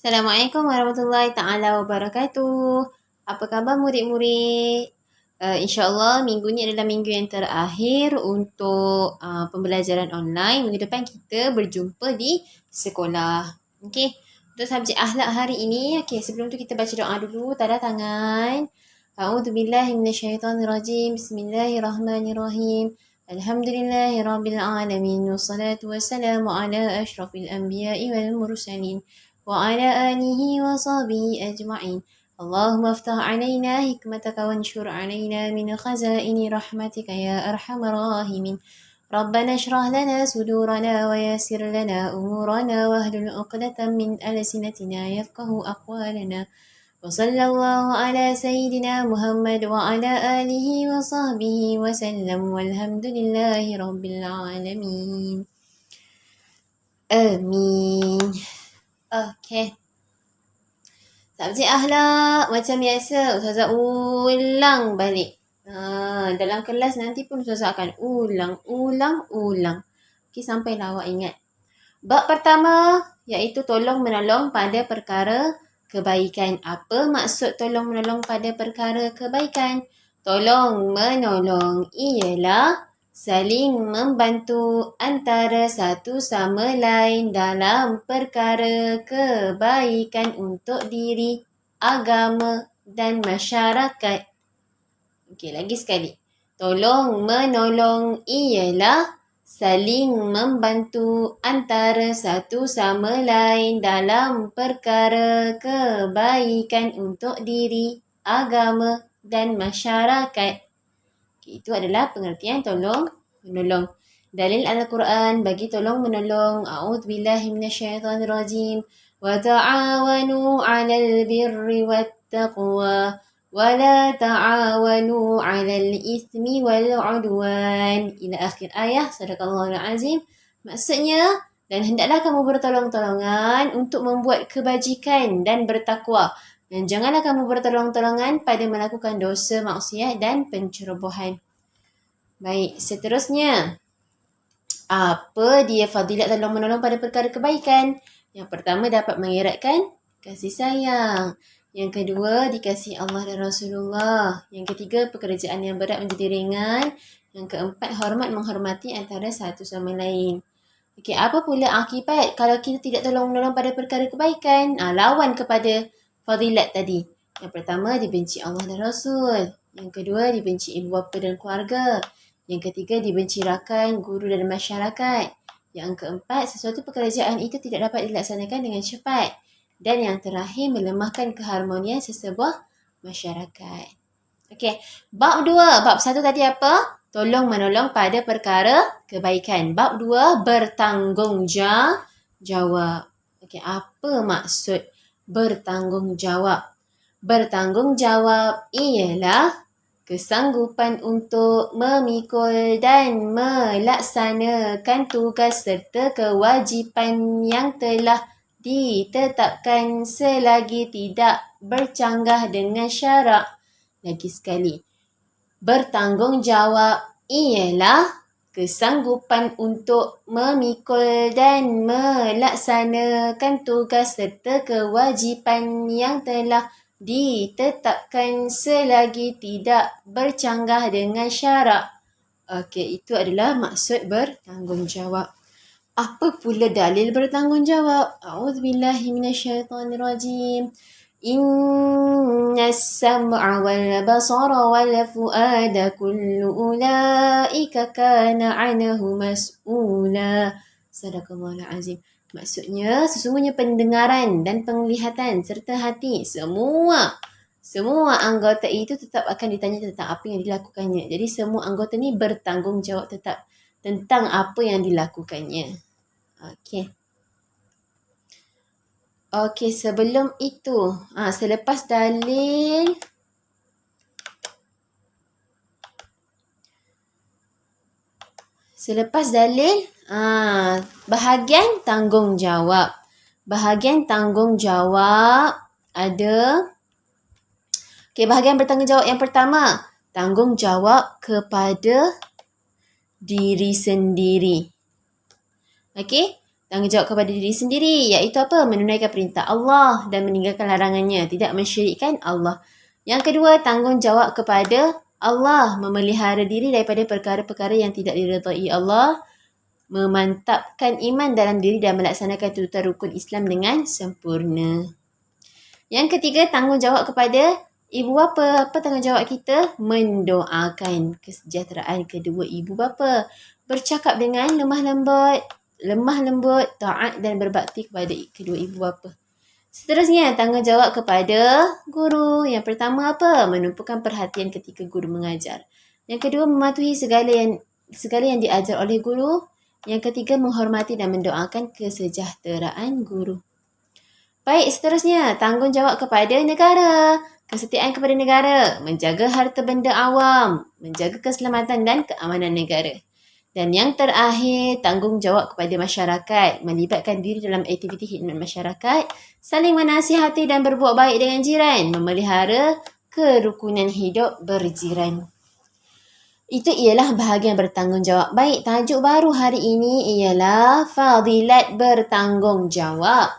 Assalamualaikum warahmatullahi taala wabarakatuh. Apa khabar murid-murid? InsyaAllah minggu ni adalah minggu yang terakhir untuk pembelajaran online. Minggu depan kita berjumpa di sekolah. Okey. Untuk subjek akhlak hari ini, okey, sebelum tu kita baca doa dulu. Tanda tangan. A'udzubillahi minasyaitonirrajim. Bismillahirrahmanirrahim. Alhamdulillahirabbil alamin. Wassalatu wassalamu ala asyrafil anbiya'i wal mursalin. وعلى آله وصحبه أجمعين. اللهم افتح علينا حكمتك وانشر علينا من خزائن رحمتك يا أرحم الراحمين. ربنا اشرح لنا صدورنا ويسر لنا أمورنا واهلل عقدة من ألسنتنا يفقه أقوالنا. وصلى الله على سيدنا محمد وعلى آله وصحبه وسلم والحمد لله رب العالمين. آمين. Okey. Subjek akhlak macam biasa Ustazah ulang balik. Dalam kelas nanti pun Ustazah akan ulang. Okey, sampailah awak ingat. Bab pertama iaitu tolong menolong pada perkara kebaikan. Apa maksud tolong menolong pada perkara kebaikan? Tolong menolong ialah saling membantu antara satu sama lain dalam perkara kebaikan untuk diri, agama dan masyarakat. Okey, lagi sekali. Tolong menolong ialah saling membantu antara satu sama lain dalam perkara kebaikan untuk diri, agama dan masyarakat. Itu adalah pengertian tolong menolong. Dalil Al-Quran bagi tolong menolong. A'udzubillahi minasyaitonirrajim. Wa ta'awanu 'alal birri wattaqwa wa la ta'awanu 'alal itsmi wal 'udwan. Ila akhir ayat. Sadaqallahul azim. Maksudnya, dan hendaklah kamu bertolong-tolongan untuk membuat kebajikan dan bertakwa. Dan janganlah kamu bertolong-tolongan pada melakukan dosa, maksiat dan pencerobohan. Baik, seterusnya. Apa dia fadilat tolong menolong pada perkara kebaikan? Yang pertama, dapat mengeratkan kasih sayang. Yang kedua, dikasihi Allah dan Rasulullah. Yang ketiga, pekerjaan yang berat menjadi ringan. Yang keempat, hormat menghormati antara satu sama lain. Okey, apa pula akibat kalau kita tidak tolong menolong pada perkara kebaikan? Lawan kepada fadilat tadi. Yang pertama, dibenci Allah dan Rasul. Yang kedua, dibenci ibu bapa dan keluarga. Yang ketiga, dibenci rakan, guru dan masyarakat. Yang keempat, sesuatu pekerjaan itu tidak dapat dilaksanakan dengan cepat. Dan yang terakhir, melemahkan keharmonian sesebuah masyarakat. Okey, bab 2. Bab 1 tadi apa? Tolong menolong pada perkara kebaikan. Bab 2, bertanggungjawab. Okey, apa maksud bertanggungjawab? Bertanggungjawab ialah kesanggupan untuk memikul dan melaksanakan tugas serta kewajipan yang telah ditetapkan selagi tidak bercanggah dengan syarak. Lagi sekali. Bertanggungjawab ialah kesanggupan untuk memikul dan melaksanakan tugas serta kewajipan yang telah ditetapkan selagi tidak bercanggah dengan syarak. Okey, itu adalah maksud bertanggungjawab. Apa pula dalil bertanggungjawab? A'udzubillahi minasyaitonirrajim. Inna as-sam'a wal basara wal fu'ada kullu ulaika kana 'anhu mas'ula. Sadaqallahul azim. Maksudnya, sesungguhnya pendengaran dan penglihatan serta hati, semua anggota itu tetap akan ditanya tentang apa yang dilakukannya. Jadi, semua anggota ni bertanggungjawab tetap tentang apa yang dilakukannya. Okey. Okey, sebelum itu, selepas dalil, bahagian tanggungjawab. Bahagian tanggungjawab ada. Okey, bahagian bertanggungjawab yang pertama, tanggungjawab kepada diri sendiri. Okey, tanggungjawab kepada diri sendiri, iaitu apa? Menunaikan perintah Allah dan meninggalkan larangannya, tidak mensyirikkan Allah. Yang kedua, tanggungjawab kepada Allah, memelihara diri daripada perkara-perkara yang tidak diredai Allah, memantapkan iman dalam diri dan melaksanakan tuntutan rukun Islam dengan sempurna. Yang ketiga, tanggungjawab kepada ibu bapa. Apa tanggungjawab kita? Mendoakan kesejahteraan kedua ibu bapa. Bercakap dengan lemah lembut, taat dan berbakti kepada kedua ibu bapa. Seterusnya, tanggungjawab kepada guru. Yang pertama apa? Menumpukan perhatian ketika guru mengajar. Yang kedua, mematuhi segala yang diajar oleh guru. Yang ketiga, menghormati dan mendoakan kesejahteraan guru. Baik, seterusnya, tanggungjawab kepada negara. Kesetiaan kepada negara, menjaga harta benda awam, menjaga keselamatan dan keamanan negara. Dan yang terakhir, tanggungjawab kepada masyarakat, melibatkan diri dalam aktiviti khidmat masyarakat, saling menasihati dan berbuat baik dengan jiran, memelihara kerukunan hidup berjiran. Itu ialah bahagian bertanggungjawab. Baik, tajuk baru hari ini ialah Fadilat bertanggungjawab.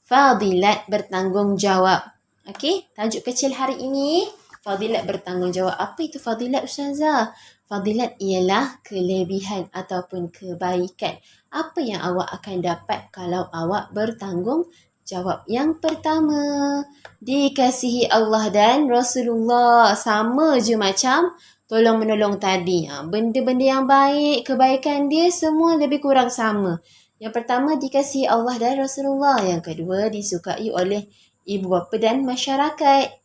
Fadilat bertanggungjawab. Okey, tajuk kecil hari ini, Fadilat bertanggungjawab. Apa itu fadilat, Ustazah? Fadilat ialah kelebihan ataupun kebaikan. Apa yang awak akan dapat kalau awak bertanggungjawab? Yang pertama, dikasihi Allah dan Rasulullah. Sama je macam tolong menolong tadi. Benda-benda yang baik, kebaikan dia semua lebih kurang sama. Yang pertama, dikasihi Allah dan Rasulullah. Yang kedua, disukai oleh ibu bapa dan masyarakat.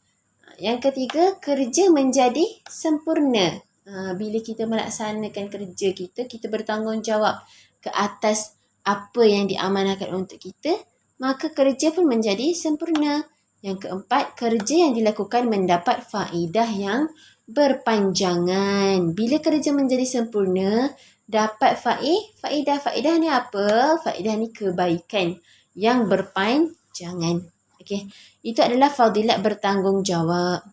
Yang ketiga, kerja menjadi sempurna. Bila kita melaksanakan kerja kita, kita bertanggungjawab ke atas apa yang diamanahkan untuk kita, maka kerja pun menjadi sempurna. Yang keempat, kerja yang dilakukan mendapat faedah yang berpanjangan. Bila kerja menjadi sempurna, dapat faedah. Faedah ni apa? Faedah ni kebaikan yang berpanjangan. Okey, itu adalah fadilat bertanggungjawab.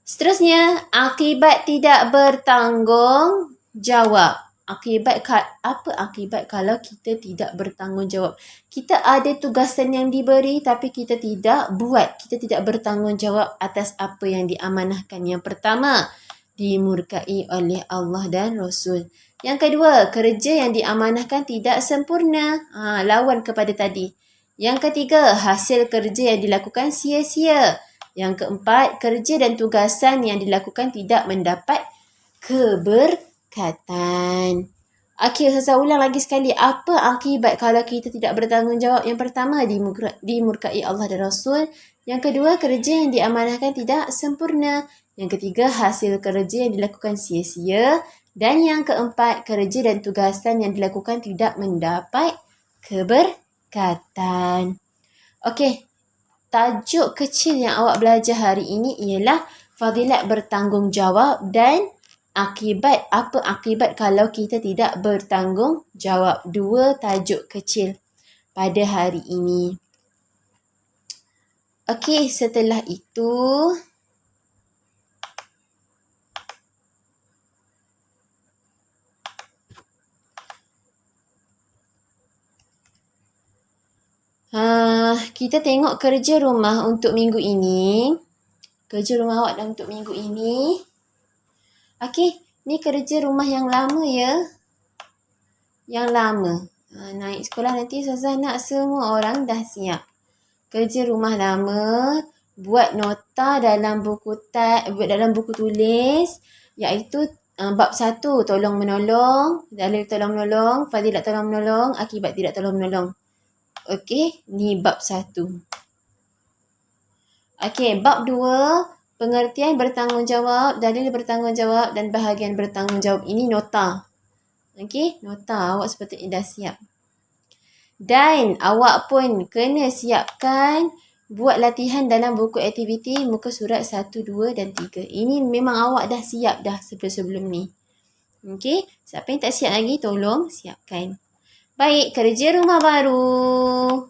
Seterusnya, akibat tidak bertanggungjawab. Apa akibat kalau kita tidak bertanggungjawab? Kita ada tugasan yang diberi tapi kita tidak buat. Kita tidak bertanggungjawab atas apa yang diamanahkan. Yang pertama, dimurkai oleh Allah dan Rasul. Yang kedua, kerja yang diamanahkan tidak sempurna. Lawan kepada tadi. Yang ketiga, hasil kerja yang dilakukan sia-sia. Yang keempat, kerja dan tugasan yang dilakukan tidak mendapat keberkatan. Okey, Ustazah ulang lagi sekali. Apa akibat kalau kita tidak bertanggungjawab? Yang pertama, dimurkai Allah dan Rasul. Yang kedua, kerja yang diamanahkan tidak sempurna. Yang ketiga, hasil kerja yang dilakukan sia-sia. Dan yang keempat, kerja dan tugasan yang dilakukan tidak mendapat keberkatan. Okey, tajuk kecil yang awak belajar hari ini ialah fadilat bertanggungjawab dan apa akibat kalau kita tidak bertanggungjawab. Dua tajuk kecil pada hari ini. Okey, setelah itu kita tengok kerja rumah untuk minggu ini. Kerja rumah awak untuk minggu ini. Okey, ni kerja rumah yang lama ya. Yang lama. Naik sekolah nanti Ustazah nak semua orang dah siap. Kerja rumah lama, buat nota dalam buku tulis, iaitu bab 1, tolong menolong, dalil tolong menolong, fadilat tolong menolong, akibat tidak tolong menolong. Okey, ni bab 1. Okey, bab 2, pengertian bertanggungjawab, dalil bertanggungjawab dan bahagian bertanggungjawab. Ini nota. Okey, nota awak sepatutnya dah siap. Dan awak pun kena siapkan buat latihan dalam buku aktiviti muka surat 1, 2 dan 3. Ini memang awak dah siap dah sebelum ni. Okey, siapa yang tak siap lagi tolong siapkan. Baik, kerja rumah baru.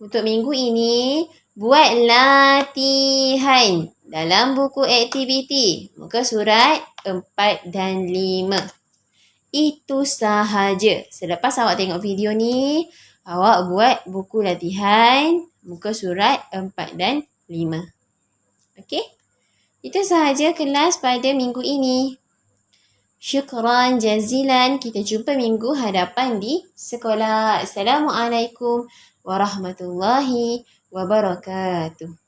Untuk minggu ini, buat latihan dalam buku aktiviti muka surat 4 dan 5. Itu sahaja. Selepas awak tengok video ni, awak buat buku latihan muka surat 4 dan 5. Okey? Itu sahaja kelas pada minggu ini. Syukran jazilan. Kita jumpa minggu hadapan di sekolah. Assalamualaikum warahmatullahi wabarakatuh.